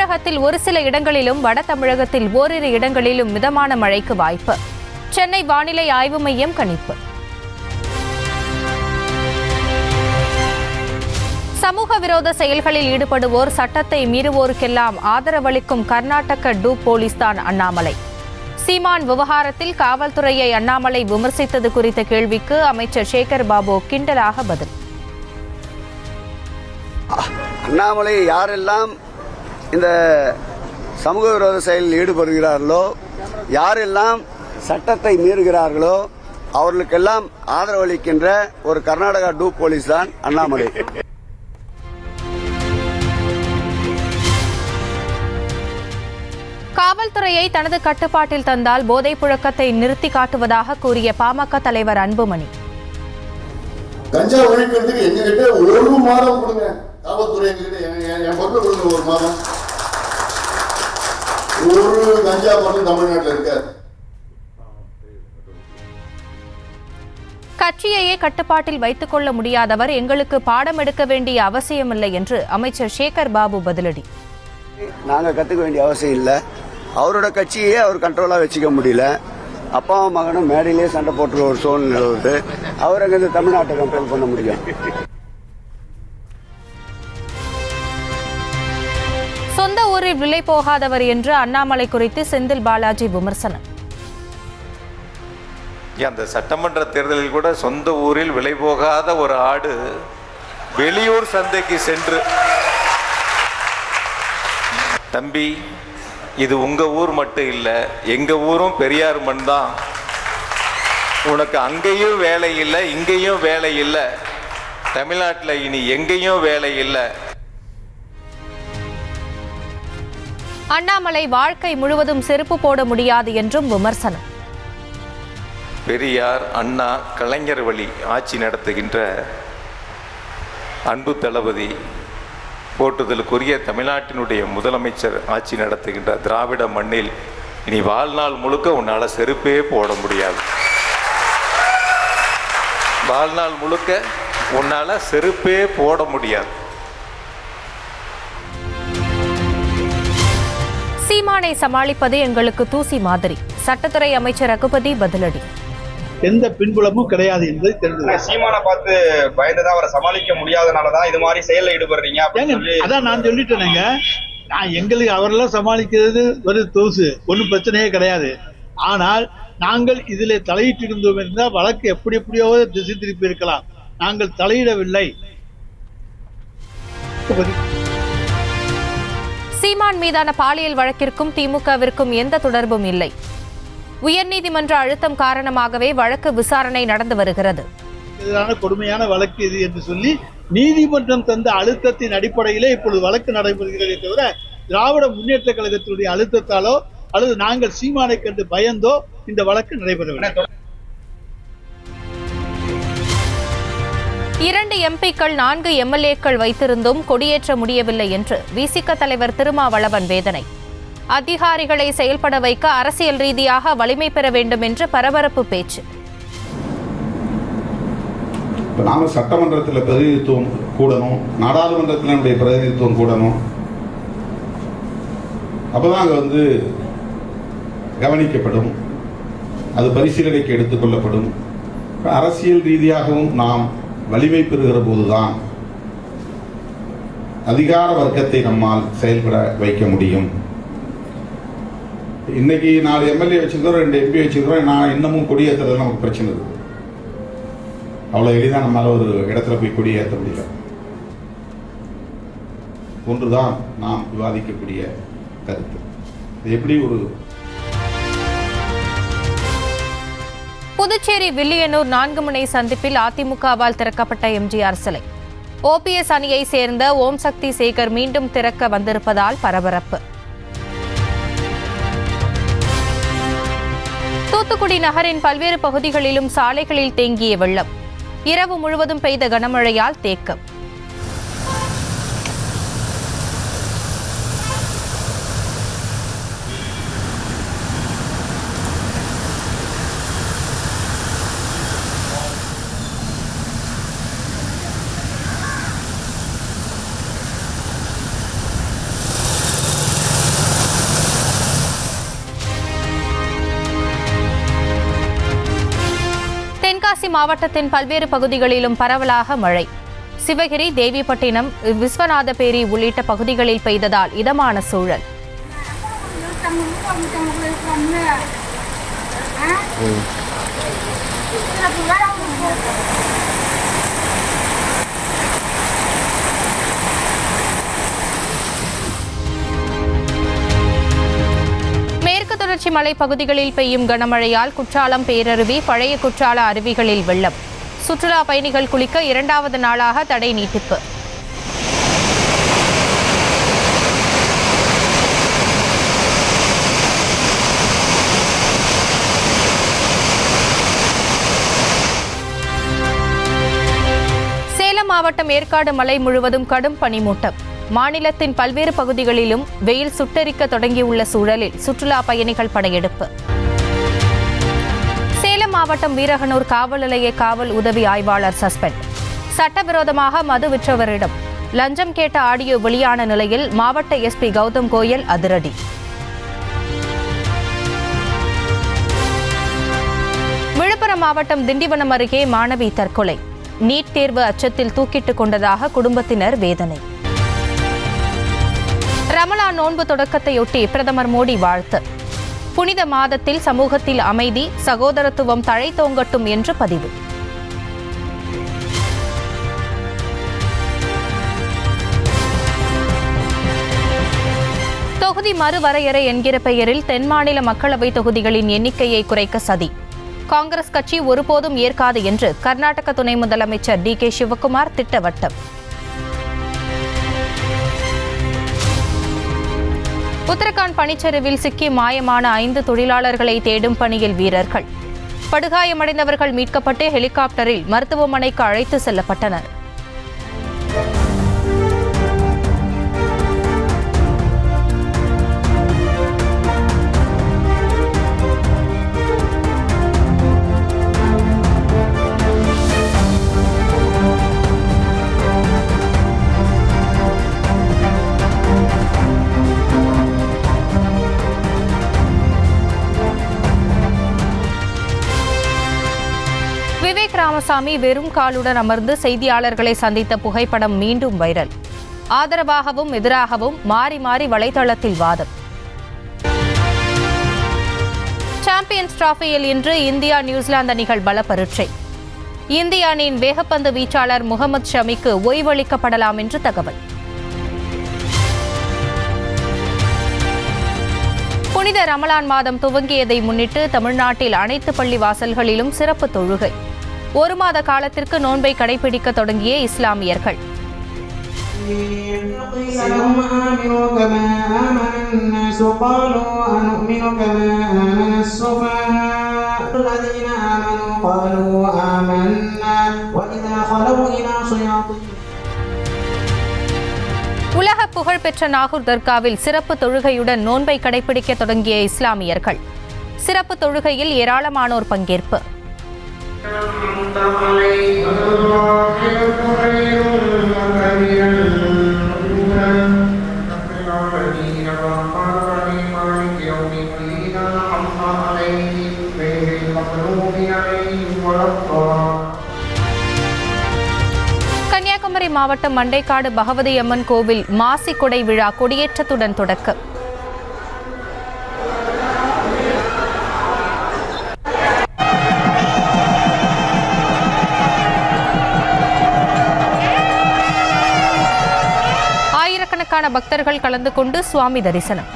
தமிழகத்தில் ஒரு சில இடங்களிலும் வட தமிழகத்தில் ஓரிரு இடங்களிலும் மிதமான மழைக்கு வாய்ப்பு. சென்னை வானிலை ஆய்வு மையம் கணிப்பு. சமூக விரோத செயல்களில் ஈடுபடுவோர், சட்டத்தை மீறுவோருக்கெல்லாம் ஆதரவளிக்கும் கர்நாடக டூப் போலீஸ்தான் அண்ணாமலை. சீமான் விவகாரத்தில் காவல்துறையை அண்ணாமலை விமர்சித்தது குறித்த கேள்விக்கு அமைச்சர் சேகர் பாபு கிண்டலாக பதில். அண்ணாமலை யாரெல்லாம் இந்த சமூக விரோத செயலில் ஈடுபடுகிறார்களோ, யாரெல்லாம் சட்டத்தை மீறுகிறார்களோ அவர்களுக்கெல்லாம் ஆதரவளிக்கின்ற ஒரு கர்நாடகா டூப் போலீஸ் தான் அண்ணாமலை. காவல்துறையை தனது கட்டுப்பாட்டில் தந்தால் போதைப் புழக்கத்தை நிறுத்தி காட்டுவதாக கூறிய பாமக தலைவர் அன்புமணி. கஞ்சா ஒழிக்கிறதுக்கு எங்ககிட்ட ஒரு மாதம் கொடுங்க, காவல்துறை என் பொருள் கொடுங்க, ஒரு மாதம். ஒரு கஞ்சா பொருள் தமிழ்நாட்டில் இருக்காது. கட்சியையே கட்டுப்பாட்டில் வைத்துக் கொள்ள முடியாதவர் எங்களுக்கு பாடம் எடுக்க வேண்டிய அவசியமில்லை என்று அமைச்சர் சேகர் பாபு பதிலடி. நாங்கள் கற்றுக்க வேண்டிய அவசியம் இல்லை. அவரோட கட்சியே அவர் கண்ட்ரோலாக வச்சுக்க முடியல. அப்பாவும் மகனும் மேடையிலே சண்டை போட்டுற ஒரு சூழ்நிலை வருது. அவர் அங்கே தமிழ்நாட்டை கண்ட்ரோல் பண்ண முடியும். சொந்த ஊரில் விலை போகாதவர் என்று அண்ணாமலை குறித்து செந்தில் பாலாஜி விமர்சனம். அந்த சட்டமன்ற தேர்தலில் கூட சொந்த ஊரில் விலை போகாத ஒரு ஆடு வெளியூர் சந்தைக்கு சென்று, தம்பி இது உங்க ஊர் மட்டும் இல்லை, எங்க ஊரும் பெரியார் மண் தான், உனக்கு அங்கேயும் வேலை இல்லை இங்கேயும் வேலை இல்லை, தமிழ்நாட்டில் இனி எங்கேயும் வேலை இல்லை. அண்ணாமலை வாழ்க்கை முழுவதும் செருப்பு போட முடியாது என்றும் விமர்சனம். பெரியார், அண்ணா, கலைஞர் வழி ஆட்சி நடத்துகின்ற அன்பு தளபதி, போற்றுதலுக்குரிய தமிழ்நாட்டினுடைய முதலமைச்சர் ஆட்சி நடத்துகின்ற திராவிட மண்ணில் இனி வாழ்நாள் முழுக்க உன்னால் செருப்பே போட முடியாது. வாழ்நாள் முழுக்க உன்னால் செருப்பே போட முடியாது. சீமானை சமாளிப்பது எங்களுக்கு தூசி மாதிரி. சட்டத்துறை அமைச்சர் ரகுபதி பதிலடி. எந்த பின்புலமும் கிடையாது என்பது தெரிஞ்சது. சீமானை பார்த்து பயந்துதான் அவரை சமாளிக்க முடியாதனாலதான் இது மாதிரி செயலில் ஈடுபடுறீங்க. அதான் நான் சொல்லிட்டேனுங்க. நான் எங்களுக்கு அவரெல்லாம் சமாளிக்கிறது ஒரு தூசு, ஒன்றும் பிரச்சனையே கிடையாது. ஆனால் நாங்கள் இதில் தலையிட்டு இருந்தோம் இருந்தால் வழக்கு எப்படி எப்படியோ திசை திருப்பி இருக்கலாம். நாங்கள் தலையிடவில்லை. சீமான் மீதான பாலியல் வழக்கிற்கும் திமுகவிற்கும் எந்த தொடர்பும் இல்லை. உயர்நீதிமன்ற அழுத்தம் காரணமாகவே வழக்கு விசாரணை நடந்து வருகிறது. எதிரான கொடுமையான வழக்கு இது என்று சொல்லி நீதிமன்றம் தந்த அழுத்தத்தின் அடிப்படையிலே இப்பொழுது வழக்கு நடைபெறுகிறதே தவிர திராவிட முன்னேற்ற கழகத்தினுடைய அழுத்தத்தாலோ அல்லது நாங்கள் சீமானை கண்டு பயந்தோ இந்த வழக்கு நடைபெறவில்லை. 2 எம்பிக்கள் 4 எம்எல்ஏக்கள் வைத்திருந்தும் கொடியேற்ற முடியவில்லை என்று விசிக தலைவர் திருமாவளவன் வேதனை. அதிகாரிகளை செயல்பட வைக்க அரசியல் ரீதியாக வலிமை பெற வேண்டும் என்று பரபரப்பு பேச்சு. நாம சட்டமன்றத்தில் பிரதிநிதித்துவம் கூடணும், நாடாளுமன்றத்தில் நம்முடைய பிரதிநிதித்துவம் கூடணும். அப்பதான் அங்க கவனிக்கப்படும், அது பரிசீலனைக்கு எடுத்துக்கொள்ளப்படும். அரசியல் ரீதியாகவும் நாம் வலிமை பெறுகிற போதுதான் அதிகார வர்க்கத்தை நம்மால் செயல்பட வைக்க முடியும். இன்னைக்கு 4 எம்எல்ஏ வச்சிருக்கிறோம், 2 எம்பி வச்சிருக்கிறோம். நான் இன்னமும் கொடியேற்றுறது நமக்கு பிரச்சனை இருக்கு. அவ்வளவு எளிதாக நம்மளால ஒரு இடத்துல போய் கொடியேற்ற முடியல. ஒன்றுதான் நாம் விவாதிக்கக்கூடிய கருத்து. எப்படி ஒரு புதுச்சேரி வில்லியனூர் 4 முனை சந்திப்பில் அதிமுகவால் திறக்கப்பட்ட எம்ஜிஆர் சிலை. ஓபிஎஸ் அணியை சேர்ந்த ஓம் சக்தி சேகர் மீண்டும் திறக்க வந்திருப்பதால் பரபரப்பு. தூத்துக்குடி நகரின் பல்வேறு பகுதிகளிலும் சாலைகளில் தேங்கிய வெள்ளம். இரவு முழுவதும் பெய்த கனமழையால் தேக்கம். மாவட்டத்தின் பல்வேறு பகுதிகளிலும் பரவலாக மழை. சிவகிரி, தேவிப்பட்டினம், விஸ்வநாதபேரி உள்ளிட்ட பகுதிகளில் பெய்ததால் இதமான சூழல். மேற்கு தொடர்ச்சி மலைப்பகுதிகளில் பெய்யும் கனமழையால் குற்றாலம், பேரருவி, பழைய குற்றால அருவிகளில் வெள்ளம். சுற்றுலா பயணிகள் குளிக்க 2வது நாளாக தடை நீட்டிப்பு. சேலம் மாவட்டம் ஏற்காடு மலை முழுவதும் கடும் பனிமூட்டம். மாநிலத்தின் பல்வேறு பகுதிகளிலும் வெயில் சுட்டெரிக்க தொடங்கியுள்ள சூழலில் சுற்றுலா பயணிகள் படையெடுப்பு. சேலம் மாவட்டம் வீரகனூர் காவல் நிலைய காவல் உதவி ஆய்வாளர் சஸ்பெண்ட். சட்டவிரோதமாக மது விற்றவரிடம் லஞ்சம் கேட்ட ஆடியோ வெளியான நிலையில் மாவட்ட எஸ்பி கௌதம் கோயல் அதிரடி. விழுப்புரம் மாவட்டம் திண்டிவனம் அருகே மாணவி தற்கொலை. நீட் தேர்வு அச்சத்தில் தூக்கிட்டுக் கொண்டதாக குடும்பத்தினர் வேதனை. ரமலான் நோன்பு தொடக்கத்தையொட்டி பிரதமர் மோடி வாழ்த்து. புனித மாதத்தில் சமூகத்தில் அமைதி, சகோதரத்துவம் தழைத்தோங்கட்டும் என்று பதிவு. தொகுதி மறுவரையறை என்கிற பெயரில் தென் மாநில மக்களவை தொகுதிகளின் எண்ணிக்கையை குறைக்க சதி. காங்கிரஸ் கட்சி ஒருபோதும் ஏற்காது என்று கர்நாடக துணை முதலமைச்சர் DK சிவகுமார் திட்டவட்டம். உத்தரகாண்ட் பனிச்சரிவில் சிக்கி மாயமான 5 தொழிலாளர்களை தேடும் பணியில் வீரர்கள். படுகாயமடைந்தவர்கள் மீட்கப்பட்டு ஹெலிகாப்டரில் மருத்துவமனைக்கு அழைத்து செல்லப்பட்டனர். விவேக் ராமசாமி வெறும் காலுடன் அமர்ந்து செய்தியாளர்களை சந்தித்த புகைப்படம் மீண்டும் வைரல். ஆதரவாகவும் எதிராகவும் மாறி மாறி வலைதளத்தில் வாதம். சாம்பியன்ஸ் டிராபியில் இன்று இந்தியா நியூசிலாந்து அணிகள் பல பரீட்சை. இந்திய அணியின் வேகப்பந்து வீச்சாளர் முகமது ஷமிக்கு ஓய்வளிக்கப்படலாம் என்று தகவல். புனித ரமலான் மாதம் துவங்கியதை முன்னிட்டு தமிழ்நாட்டில் அனைத்து பள்ளி வாசல்களிலும் சிறப்பு தொழுகை. 1 மாத காலத்திற்கு நோன்பை கடைபிடிக்க தொடங்கிய இஸ்லாமியர்கள். உலக புகழ்பெற்ற நாகூர் தர்காவில் சிறப்பு தொழுகையுடன் நோன்பை கடைபிடிக்க தொடங்கிய இஸ்லாமியர்கள். சிறப்பு தொழுகையில் ஏராளமானோர் பங்கேற்பு. கன்னியாகுமரி மாவட்டம் மண்டைக்காடு பகவதி அம்மன் கோவில் மாசி கொடை விழா கொடியேற்றத்துடன் தொடக்கம். ஆயிரக்கணக்கான பக்தர்கள் கலந்து கொண்டு சுவாமி தரிசனம்.